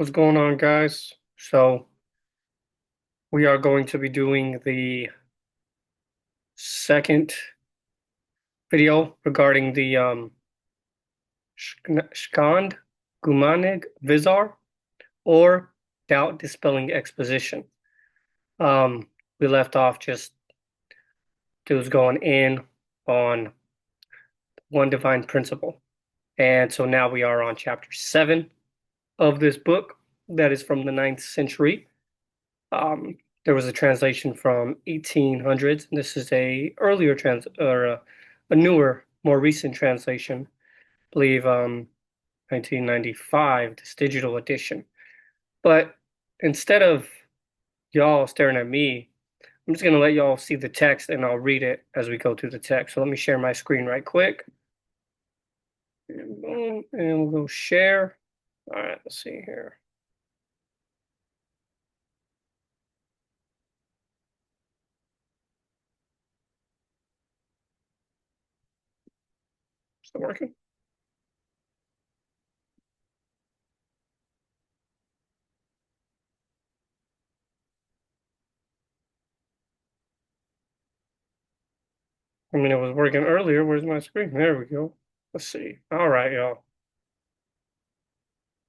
What's going on, guys? So, we are going to be doing the second video regarding the Shkand Gumanig Vizar or doubt dispelling exposition. Um, we left off just dudes going in on one divine principle. And so now we are on chapter 7 of this book that is from the 9th century. Um, there was a translation from 1800s. This is a earlier a newer, more recent translation. I believe 1995, this digital edition. But instead of y'all staring at me, I'm just gonna let y'all see the text and I'll read it as we go through the text. So let me share my screen right quick. And boom, and we'll go share. All right, let's see here. Is it working? I mean, it was working earlier. Where's my screen? There we go. Let's see. All right, y'all.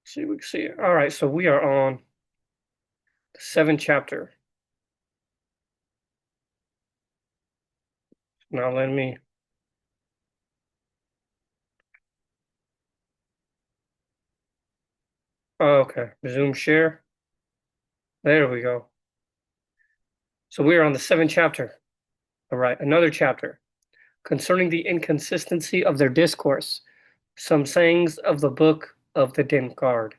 See, we can see it. All right, so we are on the seventh chapter. Now let me. Oh, okay, resume share. There we go. So we are on the seventh chapter. All right, another chapter concerning the inconsistency of their discourse. Some sayings of the book of the Denkard.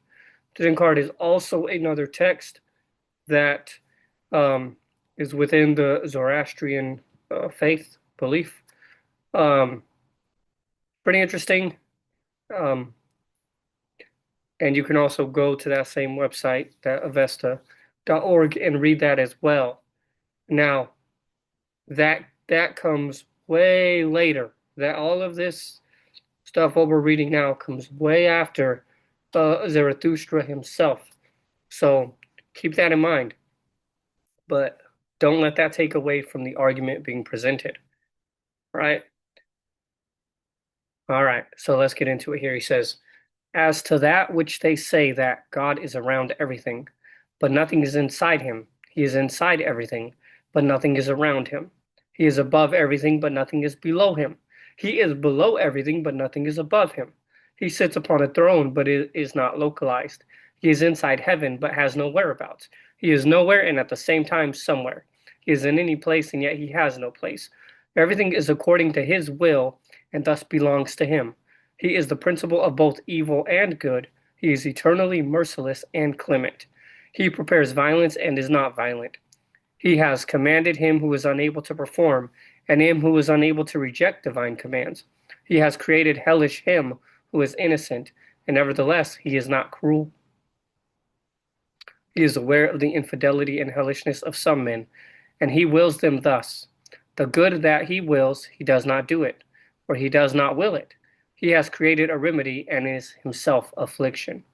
The Denkard is also another text that um, is within the Zoroastrian faith belief. Um, Pretty interesting. Um, and you can also go to that same website, that avesta.org, and read that as well. Now, that comes way later. That all of this stuff what we're reading now comes way after Zarathustra himself. So keep that in mind. But don't let that take away from the argument being presented. Right? All right. So let's get into it here. He says, as to that which they say that God is around everything, but nothing is inside him. He is inside everything, but nothing is around him. He is above everything, but nothing is below him. He is below everything, but nothing is above him. He sits upon a throne, but it is not localized. He is inside heaven, but has no whereabouts. He is nowhere and at the same time somewhere. He is in any place, and yet he has no place. Everything is according to his will, and thus belongs to him. He is the principle of both evil and good. He is eternally merciless and clement. He prepares violence and is not violent. He has commanded him who is unable to perform, and him who is unable to reject divine commands. He has created hellish him who is innocent, and nevertheless he is not cruel. He is aware of the infidelity and hellishness of some men, and he wills them thus. The good that he wills, he does not do it, or he does not will it. He has created a remedy and is himself affliction.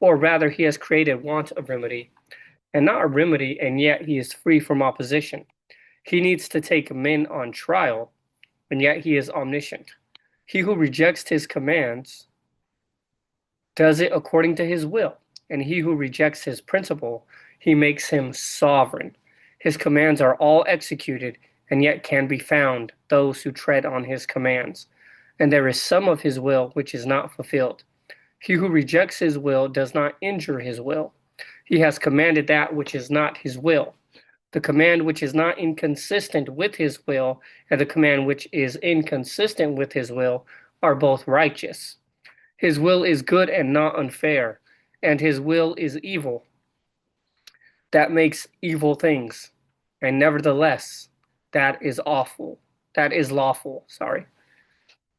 Or rather, he has created want of remedy, and not a remedy, and yet he is free from opposition. He needs to take men on trial, and yet he is omniscient. He who rejects his commands does it according to his will, and he who rejects his principle, he makes him sovereign. His commands are all executed, and yet can be found those who tread on his commands. And there is some of his will which is not fulfilled. He who rejects his will does not injure his will. He has commanded that which is not his will. The command which is not inconsistent with his will and the command which is inconsistent with his will are both righteous. His will is good and not unfair, and his will is evil that makes evil things. And nevertheless, that is awful. That is lawful. Sorry.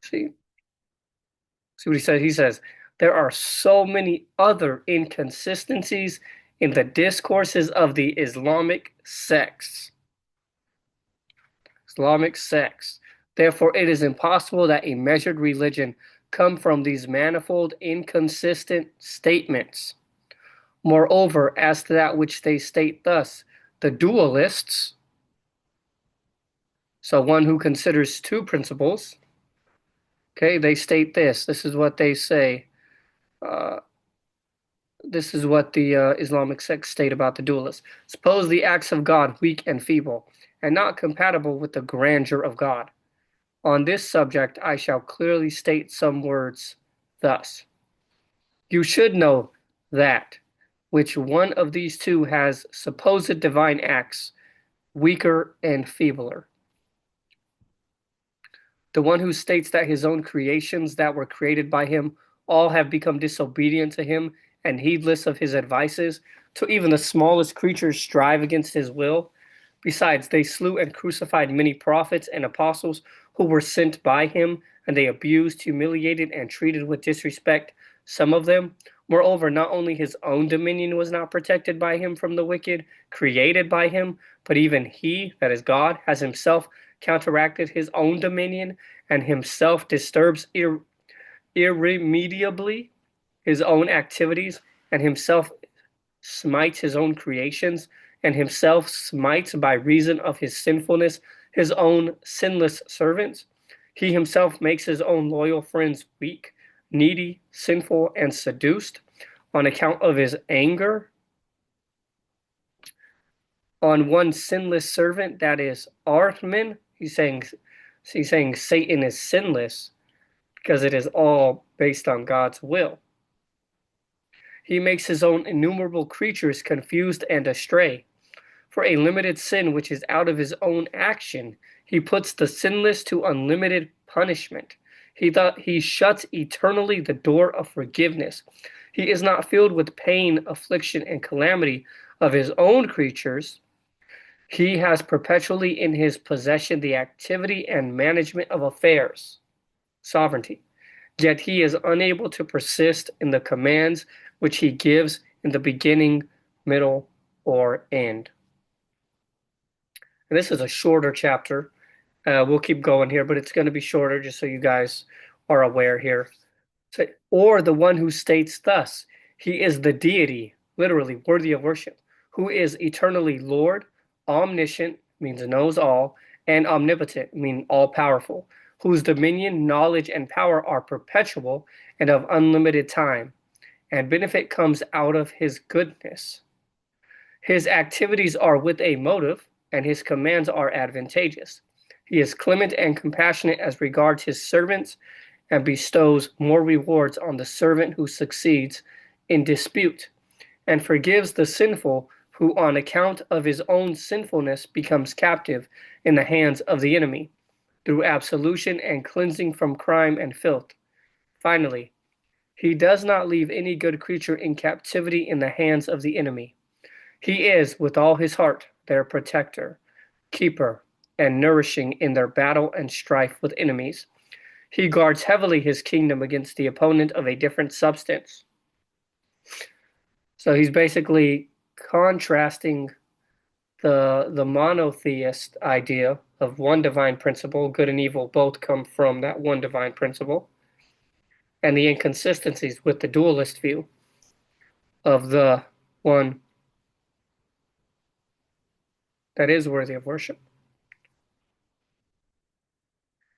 See? See what he says? He says, there are so many other inconsistencies in the discourses of the Islamic sects. Islamic sects. Therefore, it is impossible that a measured religion come from these manifold inconsistent statements. Moreover, as to that which they state thus, the dualists, so one who considers two principles, okay, they state this. This is what they say. Uh, this is what the Islamic sects state about the dualists. Suppose the acts of God weak and feeble, and not compatible with the grandeur of God. On this subject, I shall clearly state some words thus. You should know that which one of these two has supposed divine acts, weaker and feebler. The one who states that his own creations that were created by him all have become disobedient to him and heedless of his advices, till even the smallest creatures strive against his will. Besides, they slew and crucified many prophets and apostles who were sent by him, and they abused, humiliated, and treated with disrespect some of them. Moreover, not only his own dominion was not protected by him from the wicked, created by him, but even he, that is God, has himself counteracted his own dominion, and himself disturbs irremediably his own activities, and himself smites his own creations, and himself smites by reason of his sinfulness his own sinless servants. He himself makes his own loyal friends weak, needy, sinful, and seduced on account of his anger on one sinless servant, that is Arthman. He's saying Satan is sinless because it is all based on God's will. He makes his own innumerable creatures confused and astray. For a limited sin which is out of his own action, he puts the sinless to unlimited punishment. He shuts eternally the door of forgiveness. He is not filled with pain, affliction, and calamity of his own creatures. He has perpetually in his possession the activity and management of affairs, sovereignty. Yet he is unable to persist in the commands which he gives in the beginning, middle, or end. And this is a shorter chapter. We'll keep going here, but it's going to be shorter just so you guys are aware here. So, or the one who states thus, he is the deity, literally worthy of worship, who is eternally Lord, omniscient, means knows all, and omnipotent, meaning all powerful, whose dominion, knowledge, and power are perpetual and of unlimited time, and benefit comes out of his goodness. His activities are with a motive, and his commands are advantageous. He is clement and compassionate as regards his servants, and bestows more rewards on the servant who succeeds in dispute, and forgives the sinful who on account of his own sinfulness becomes captive in the hands of the enemy, through absolution and cleansing from crime and filth. Finally, he does not leave any good creature in captivity in the hands of the enemy. He is, with all his heart, their protector, keeper, and nourishing in their battle and strife with enemies. He guards heavily his kingdom against the opponent of a different substance. So he's basically contrasting the monotheist idea of one divine principle, good and evil both come from that one divine principle, and the inconsistencies with the dualist view of the one that is worthy of worship.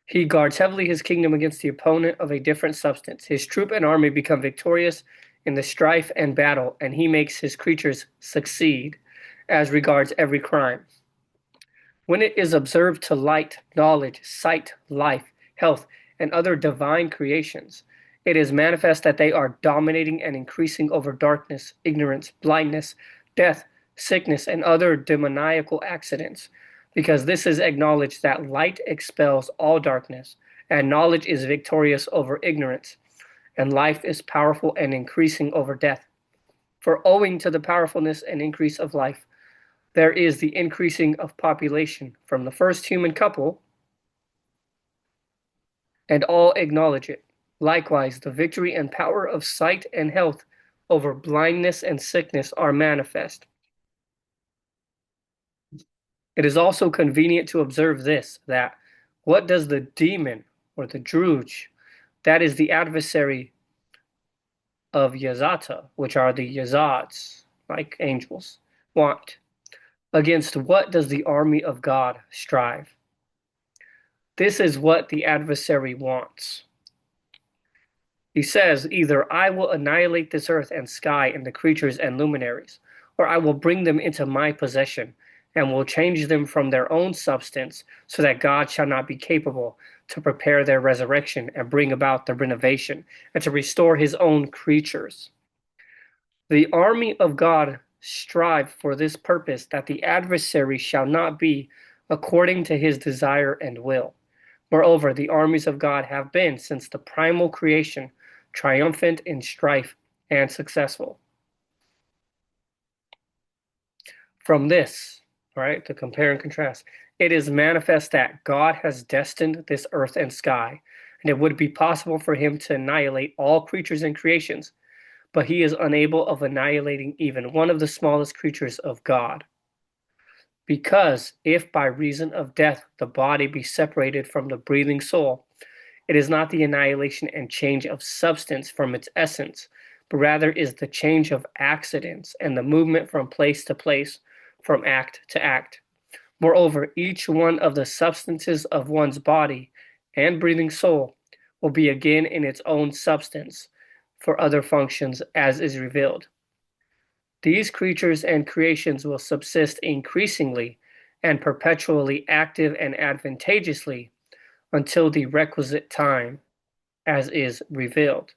He guards heavily his kingdom against the opponent of a different substance. His troop and army become victorious in the strife and battle, and he makes his creatures succeed as regards every crime. When it is observed to light, knowledge, sight, life, health, and other divine creations, it is manifest that they are dominating and increasing over darkness, ignorance, blindness, death, sickness, and other demoniacal accidents, because this is acknowledged that light expels all darkness, and knowledge is victorious over ignorance, and life is powerful and increasing over death. For owing to the powerfulness and increase of life, there is the increasing of population from the first human couple, and all acknowledge it. Likewise, the victory and power of sight and health over blindness and sickness are manifest. It is also convenient to observe this, that what does the demon or the druge, that is the adversary of Yazata, which are the Yazads, like angels, want? Against what does the army of God strive? This is what the adversary wants. He says, either I will annihilate this earth and sky and the creatures and luminaries, or I will bring them into my possession, and will change them from their own substance, so that God shall not be capable to prepare their resurrection and bring about the renovation, and to restore his own creatures. The army of God strive for this purpose, that the adversary shall not be according to his desire and will. Moreover, the armies of God have been, since the primal creation, triumphant in strife and successful. From this, right, to compare and contrast, it is manifest that God has destined this earth and sky, and it would be possible for him to annihilate all creatures and creations, but he is unable of annihilating even one of the smallest creatures of God. Because if by reason of death the body be separated from the breathing soul, it is not the annihilation and change of substance from its essence, but rather is the change of accidents and the movement from place to place, from act to act. Moreover, each one of the substances of one's body and breathing soul will be again in its own substance for other functions, as is revealed. These creatures and creations will subsist increasingly and perpetually active and advantageously until the requisite time, as is revealed.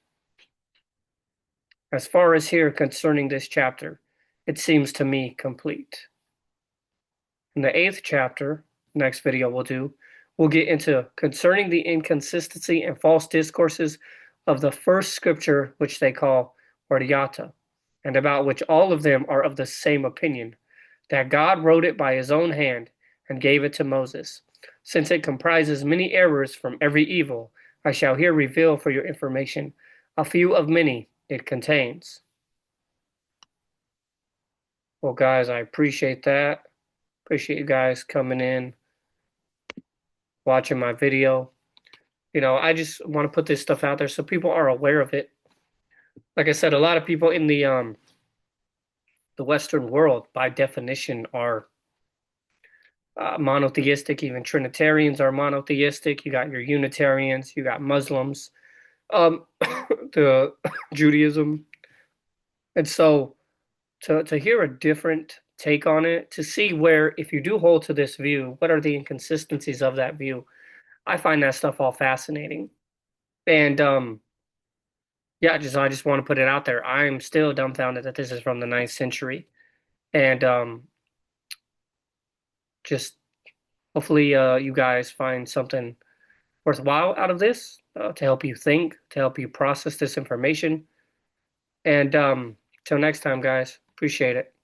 As far as here concerning this chapter, it seems to me complete. In the 8th chapter, next video we'll get into concerning the inconsistency and false discourses of the first scripture, which they call Vardiyata, and about which all of them are of the same opinion, that God wrote it by his own hand and gave it to Moses. Since it comprises many errors from every evil, I shall here reveal for your information a few of many it contains. Well, guys, I appreciate that. Appreciate you guys coming in, watching my video. I just want to put this stuff out there so people are aware of it. Like I said, a lot of people in the Western world, by definition, are monotheistic. Even Trinitarians are monotheistic. You got your Unitarians, you got Muslims, the Judaism, and so to hear a different take on it, to see where, if you do hold to this view, what are the inconsistencies of that view? I find that stuff all fascinating, and yeah, I just want to put it out there. I'm still dumbfounded that this is from the 9th century, and just hopefully you guys find something worthwhile out of this, to help you think, to help you process this information. And till next time, guys, appreciate it.